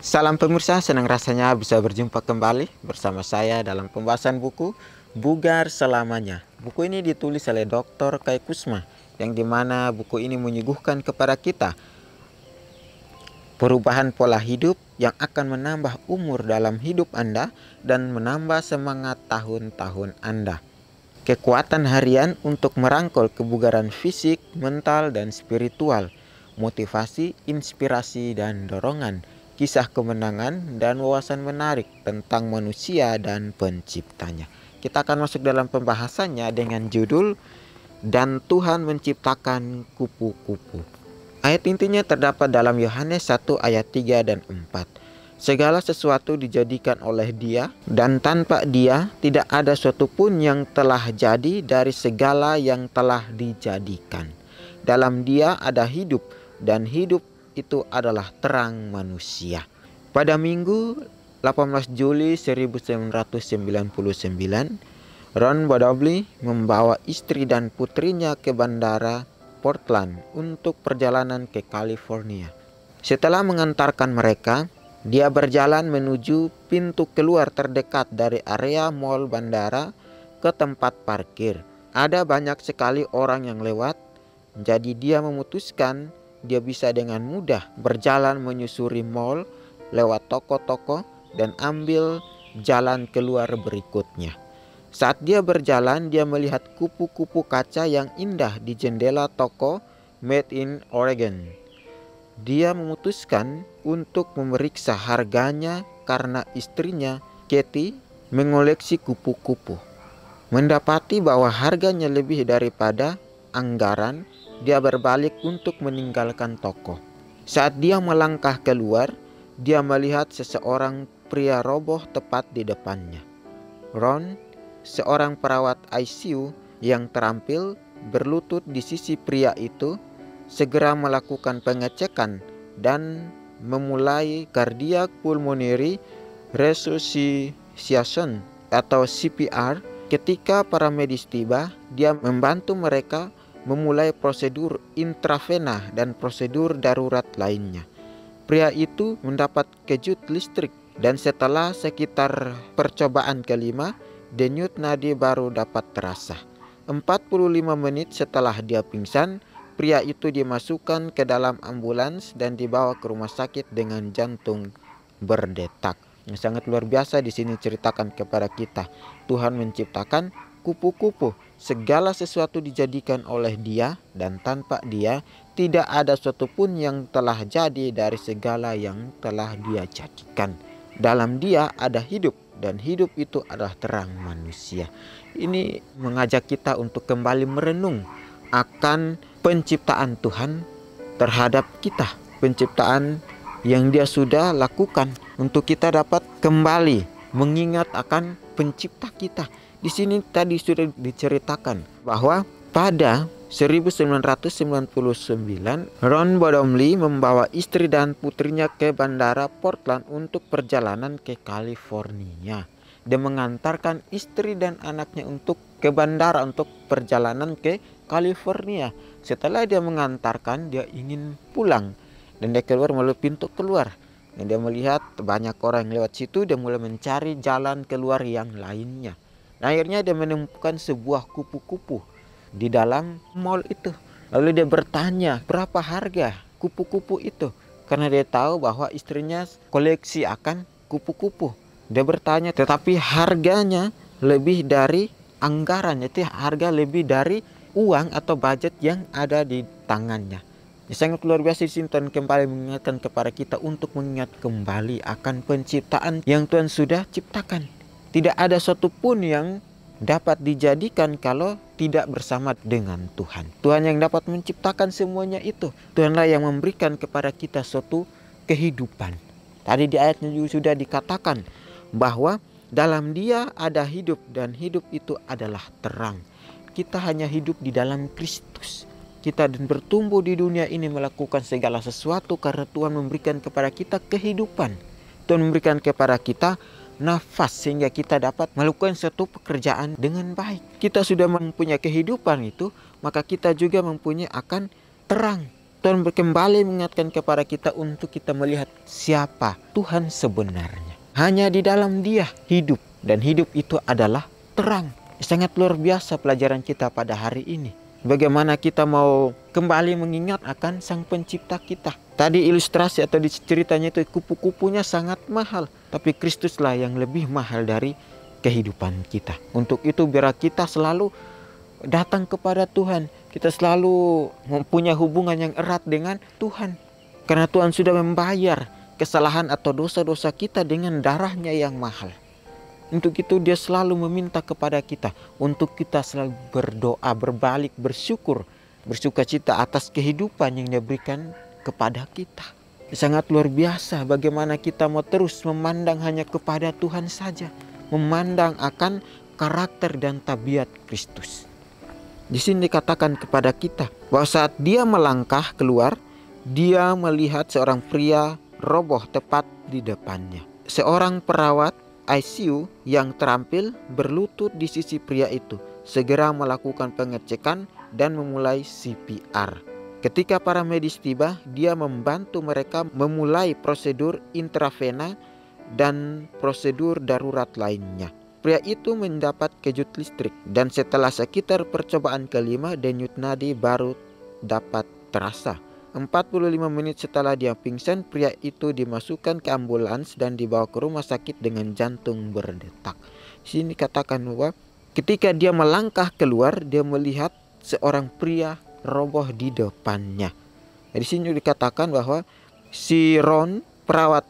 Salam pemirsa, senang rasanya bisa berjumpa kembali bersama saya dalam pembahasan buku Bugar Selamanya. Buku ini ditulis oleh Dr. Kai Kusma, yang dimana buku ini menyuguhkan kepada kita perubahan pola hidup yang akan menambah umur dalam hidup Anda dan menambah semangat tahun-tahun Anda. Kekuatan harian untuk merangkul kebugaran fisik, mental, dan spiritual. Motivasi, inspirasi, dan dorongan. Kisah kemenangan dan wawasan menarik tentang manusia dan penciptanya. Kita akan masuk dalam pembahasannya dengan judul Dan Tuhan Menciptakan Kupu-Kupu. Ayat intinya terdapat dalam Yohanes 1 ayat 3 dan 4. Segala sesuatu dijadikan oleh Dia, dan tanpa Dia tidak ada suatu pun yang telah jadi dari segala yang telah dijadikan. Dalam Dia ada hidup, dan hidup itu adalah terang manusia. Pada Minggu 18 Juli 1999, Ron Badobly membawa istri dan putrinya ke bandara Portland untuk perjalanan ke California. Setelah mengantarkan mereka, dia berjalan menuju pintu keluar terdekat dari area mall bandara ke tempat parkir. Ada banyak sekali orang yang lewat, jadi dia memutuskan dia bisa dengan mudah berjalan menyusuri mall, lewat toko-toko, dan ambil jalan keluar berikutnya. Saat dia berjalan, dia melihat kupu-kupu kaca yang indah di jendela toko Made in Oregon. Dia memutuskan untuk memeriksa harganya karena istrinya, Katie, mengoleksi kupu-kupu. Mendapati bahwa harganya lebih daripada anggaran, dia berbalik untuk meninggalkan toko. Saat dia melangkah keluar, dia melihat seseorang pria roboh tepat di depannya. Ron, seorang perawat ICU yang terampil, berlutut di sisi pria itu, segera melakukan pengecekan dan memulai cardiac pulmonary resuscitation atau CPR. Ketika para medis tiba, dia membantu mereka memulai prosedur intravena dan prosedur darurat lainnya. Pria itu mendapat kejut listrik dan setelah sekitar percobaan kelima, denyut nadi baru dapat terasa. 45 menit setelah dia pingsan, pria itu dimasukkan ke dalam ambulans dan dibawa ke rumah sakit dengan jantung berdetak. Yang sangat luar biasa di sini ceritakan kepada kita. Tuhan menciptakan kupu-kupu. Segala sesuatu dijadikan oleh Dia, dan tanpa Dia tidak ada suatu pun yang telah jadi dari segala yang telah Dia jadikan. Dalam Dia ada hidup, dan hidup itu adalah terang manusia. Ini mengajak kita untuk kembali merenung akan penciptaan Tuhan terhadap kita, penciptaan yang Dia sudah lakukan untuk kita dapat kembali mengingat akan pencipta kita. Di sini tadi sudah diceritakan bahwa pada 1999 Ron Badobly membawa istri dan putrinya ke bandara Portland untuk perjalanan ke California. Dia mengantarkan istri dan anaknya untuk ke bandara untuk perjalanan ke California. Setelah dia mengantarkan, dia ingin pulang dan dia keluar melalui pintu keluar. Dan dia melihat banyak orang yang lewat situ, dia mulai mencari jalan keluar yang lainnya. Nah, akhirnya dia menemukan sebuah kupu-kupu di dalam mall itu. Lalu dia bertanya berapa harga kupu-kupu itu, karena dia tahu bahwa istrinya koleksi akan kupu-kupu. Dia bertanya, tetapi harganya lebih dari anggaran, itu harga lebih dari uang atau budget yang ada di tangannya. Sangat luar biasa di sini Tuhan kembali mengingatkan kepada kita untuk mengingat kembali akan penciptaan yang Tuhan sudah ciptakan. Tidak ada suatu pun yang dapat dijadikan kalau tidak bersama dengan Tuhan. Tuhan yang dapat menciptakan semuanya itu. Tuhanlah yang memberikan kepada kita suatu kehidupan. Tadi di ayatnya juga sudah dikatakan bahwa dalam Dia ada hidup dan hidup itu adalah terang. Kita hanya hidup di dalam Kristus. Kita dan bertumbuh di dunia ini melakukan segala sesuatu karena Tuhan memberikan kepada kita kehidupan. Tuhan memberikan kepada kita nafas sehingga kita dapat melakukan suatu pekerjaan dengan baik. Kita sudah mempunyai kehidupan itu, maka kita juga mempunyai akan terang. Tuhan kembali mengingatkan kepada kita untuk kita melihat siapa Tuhan sebenarnya. Hanya di dalam Dia hidup, dan hidup itu adalah terang. Sangat luar biasa pelajaran kita pada hari ini. Bagaimana kita mau kembali mengingat akan Sang Pencipta kita. Tadi ilustrasi atau di ceritanya itu kupu-kupunya sangat mahal, tapi Kristuslah yang lebih mahal dari kehidupan kita. Untuk itu biar kita selalu datang kepada Tuhan. Kita selalu mempunyai hubungan yang erat dengan Tuhan. Karena Tuhan sudah membayar kesalahan atau dosa-dosa kita dengan darahnya yang mahal. Untuk itu Dia selalu meminta kepada kita untuk kita selalu berdoa, berbalik, bersyukur, bersukacita atas kehidupan yang Dia berikan kepada kita. Sangat luar biasa bagaimana kita mau terus memandang hanya kepada Tuhan saja, memandang akan karakter dan tabiat Kristus. Di sini dikatakan kepada kita bahwa saat Dia melangkah keluar, Dia melihat seorang pria roboh tepat di depannya. Seorang perawat ICU yang terampil berlutut di sisi pria itu, segera melakukan pengecekan dan memulai CPR. Ketika para medis tiba, dia membantu mereka memulai prosedur intravena dan prosedur darurat lainnya. Pria itu mendapat kejut listrik, dan setelah sekitar percobaan kelima, denyut nadi baru dapat terasa. 45 menit setelah dia pingsan, pria itu dimasukkan ke ambulans dan dibawa ke rumah sakit dengan jantung berdetak. Sini katakan bahwa ketika dia melangkah keluar, dia melihat seorang pria roboh di depannya. Di sini dikatakan bahwa si Ron, perawat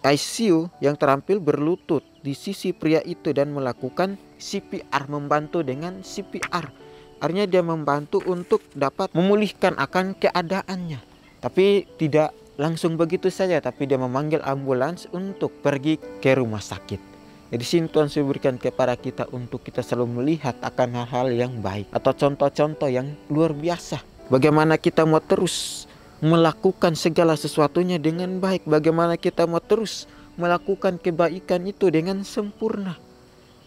ICU yang terampil, berlutut di sisi pria itu dan melakukan CPR, membantu dengan CPR. Artinya dia membantu untuk dapat memulihkan akan keadaannya. Tapi tidak langsung begitu saja, tapi dia memanggil ambulans untuk pergi ke rumah sakit. Jadi sini Tuhan sudah berikan kepada kita untuk kita selalu melihat akan hal-hal yang baik atau contoh-contoh yang luar biasa. Bagaimana kita mau terus melakukan segala sesuatunya dengan baik. Bagaimana kita mau terus melakukan kebaikan itu dengan sempurna.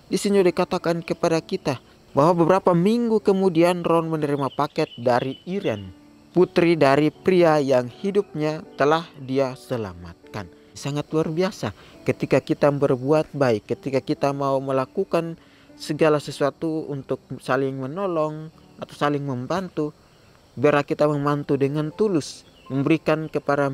Di sini dikatakan kepada kita bahwa beberapa minggu kemudian Ron menerima paket dari Irene, putri dari pria yang hidupnya telah dia selamatkan. Sangat luar biasa ketika kita berbuat baik, ketika kita mau melakukan segala sesuatu untuk saling menolong atau saling membantu. Biar kita membantu dengan tulus, memberikan kepada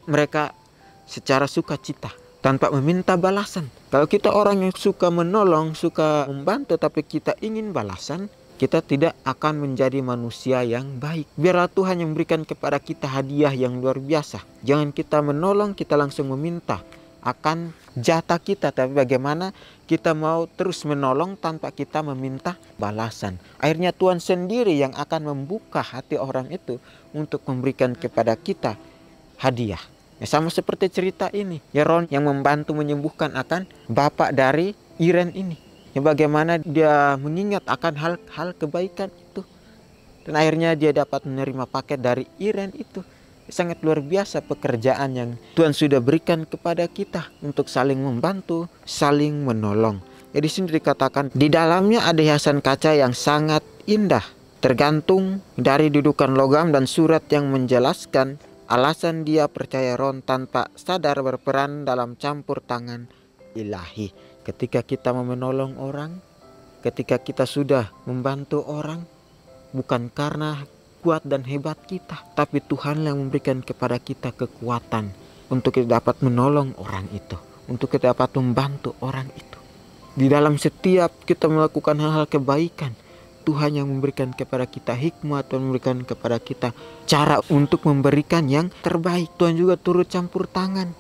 mereka secara sukacita, tanpa meminta balasan. Kalau kita orang yang suka menolong, suka membantu, tapi kita ingin balasan, kita tidak akan menjadi manusia yang baik. Biarlah Tuhan yang memberikan kepada kita hadiah yang luar biasa. Jangan kita menolong, kita langsung meminta akan jatah kita. Tapi bagaimana kita mau terus menolong tanpa kita meminta balasan. Akhirnya Tuhan sendiri yang akan membuka hati orang itu untuk memberikan kepada kita hadiah. Ya, sama seperti cerita ini, ya Ron yang membantu menyembuhkan akan bapak dari Irene ini. Ya, bagaimana dia mengingat akan hal-hal kebaikan itu. Dan akhirnya dia dapat menerima paket dari Irene itu. Sangat luar biasa pekerjaan yang Tuhan sudah berikan kepada kita untuk saling membantu, saling menolong. Ya, di sini dikatakan di dalamnya ada hiasan kaca yang sangat indah, tergantung dari dudukan logam dan surat yang menjelaskan alasan dia percaya Ron tanpa sadar berperan dalam campur tangan ilahi. Ketika kita mau menolong orang, ketika kita sudah membantu orang, bukan karena kuat dan hebat kita, tapi Tuhan yang memberikan kepada kita kekuatan untuk kita dapat menolong orang itu, untuk kita dapat membantu orang itu. Di dalam setiap kita melakukan hal-hal kebaikan, Tuhan yang memberikan kepada kita hikmat, Tuhan memberikan kepada kita cara untuk memberikan yang terbaik. Tuhan juga turut campur tangan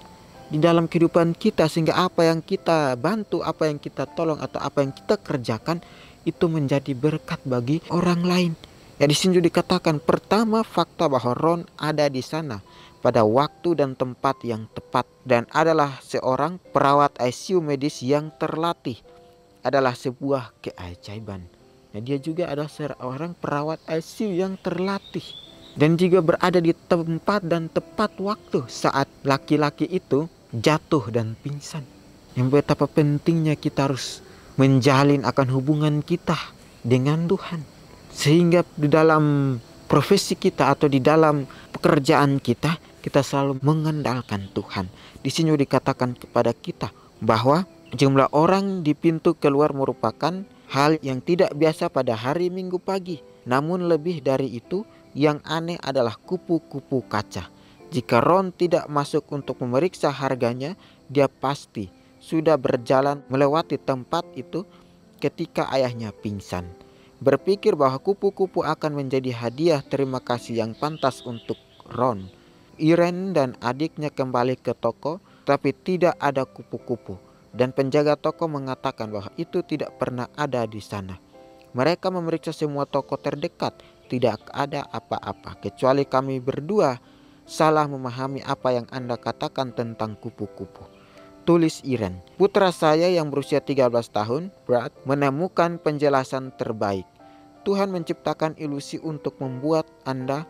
di dalam kehidupan kita, sehingga apa yang kita bantu, apa yang kita tolong, atau apa yang kita kerjakan itu menjadi berkat bagi orang lain. Ya, di sini dikatakan pertama fakta bahwa Ron ada di sana pada waktu dan tempat yang tepat dan adalah seorang perawat ICU medis yang terlatih adalah sebuah keajaiban. Nah, dia juga adalah seorang perawat ICU yang terlatih dan juga berada di tempat dan tepat waktu saat laki-laki itu jatuh dan pingsan. Yang betapa pentingnya kita harus menjalin akan hubungan kita dengan Tuhan, sehingga di dalam profesi kita atau di dalam pekerjaan kita, kita selalu mengandalkan Tuhan. Di sini dikatakan kepada kita bahwa jumlah orang di pintu keluar merupakan hal yang tidak biasa pada hari Minggu pagi. Namun lebih dari itu, yang aneh adalah kupu-kupu kaca. Jika Ron tidak masuk untuk memeriksa harganya, dia pasti sudah berjalan melewati tempat itu ketika ayahnya pingsan. Berpikir bahwa kupu-kupu akan menjadi hadiah terima kasih yang pantas untuk Ron. Irene dan adiknya kembali ke toko, tapi tidak ada kupu-kupu. Dan penjaga toko mengatakan bahwa itu tidak pernah ada di sana. Mereka memeriksa semua toko terdekat, tidak ada apa-apa, kecuali kami berdua salah memahami apa yang Anda katakan tentang kupu-kupu. Tulis Irene. Putra saya yang berusia 13 tahun, Brad, menemukan penjelasan terbaik. Tuhan menciptakan ilusi untuk membuat Anda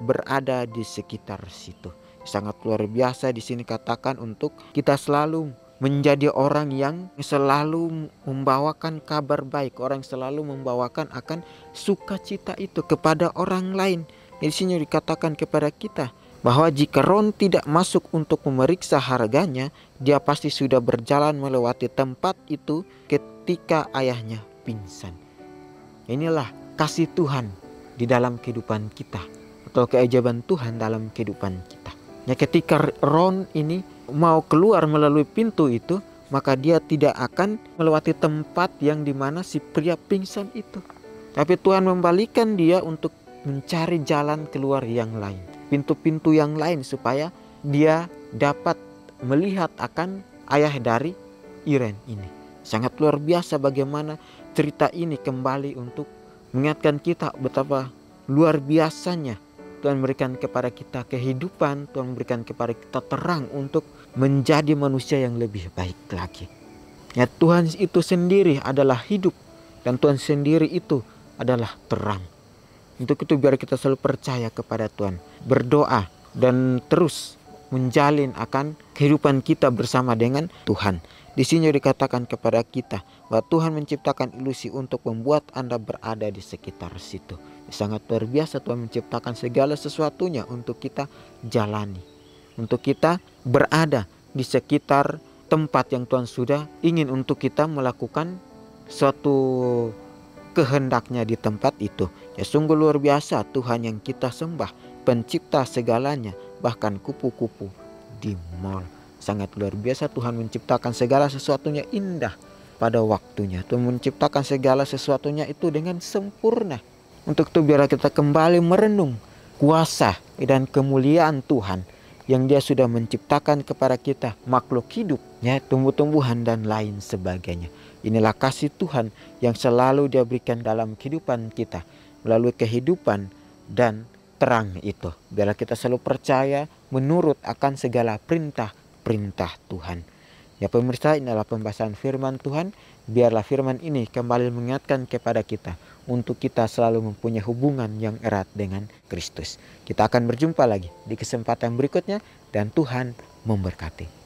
berada di sekitar situ. Sangat luar biasa di sini katakan untuk kita selalu menjadi orang yang selalu membawakan kabar baik, orang yang selalu membawakan akan sukacita itu kepada orang lain. Di sini dikatakan kepada kita bahwa jika Ron tidak masuk untuk memeriksa harganya, dia pasti sudah berjalan melewati tempat itu ketika ayahnya pingsan. Inilah kasih Tuhan di dalam kehidupan kita, atau keajaiban Tuhan dalam kehidupan kita. Ya, ketika Ron ini mau keluar melalui pintu itu, maka dia tidak akan melewati tempat yang dimana si pria pingsan itu. Tapi Tuhan membalikan dia untuk mencari jalan keluar yang lain, pintu-pintu yang lain, supaya dia dapat melihat akan ayah dari Irene ini. Sangat luar biasa bagaimana cerita ini kembali untuk mengingatkan kita betapa luar biasanya Tuhan memberikan kepada kita kehidupan, Tuhan memberikan kepada kita terang untuk menjadi manusia yang lebih baik lagi. Ya, Tuhan itu sendiri adalah hidup, dan Tuhan sendiri itu adalah terang. Untuk itu biar kita selalu percaya kepada Tuhan, berdoa dan terus menjalin akan kehidupan kita bersama dengan Tuhan. Di sini dikatakan kepada kita bahwa Tuhan menciptakan ilusi untuk membuat Anda berada di sekitar situ. Sangat luar biasa Tuhan menciptakan segala sesuatunya untuk kita jalani, untuk kita berada di sekitar tempat yang Tuhan sudah ingin untuk kita melakukan suatu kehendaknya di tempat itu. Ya, sungguh luar biasa Tuhan yang kita sembah, pencipta segalanya, bahkan kupu-kupu di mall. Sangat luar biasa Tuhan menciptakan segala sesuatunya indah pada waktunya. Tuhan menciptakan segala sesuatunya itu dengan sempurna. Untuk itu biar kita kembali merenung kuasa dan kemuliaan Tuhan yang Dia sudah menciptakan kepada kita makhluk hidup, ya, tumbuh-tumbuhan dan lain sebagainya. Inilah kasih Tuhan yang selalu Dia berikan dalam kehidupan kita melalui kehidupan dan terang itu. Biarlah kita selalu percaya menurut akan segala perintah-perintah Tuhan. Ya pemirsa, inilah pembahasan firman Tuhan. Biarlah firman ini kembali mengingatkan kepada kita untuk kita selalu mempunyai hubungan yang erat dengan Kristus. Kita akan berjumpa lagi di kesempatan berikutnya, dan Tuhan memberkati.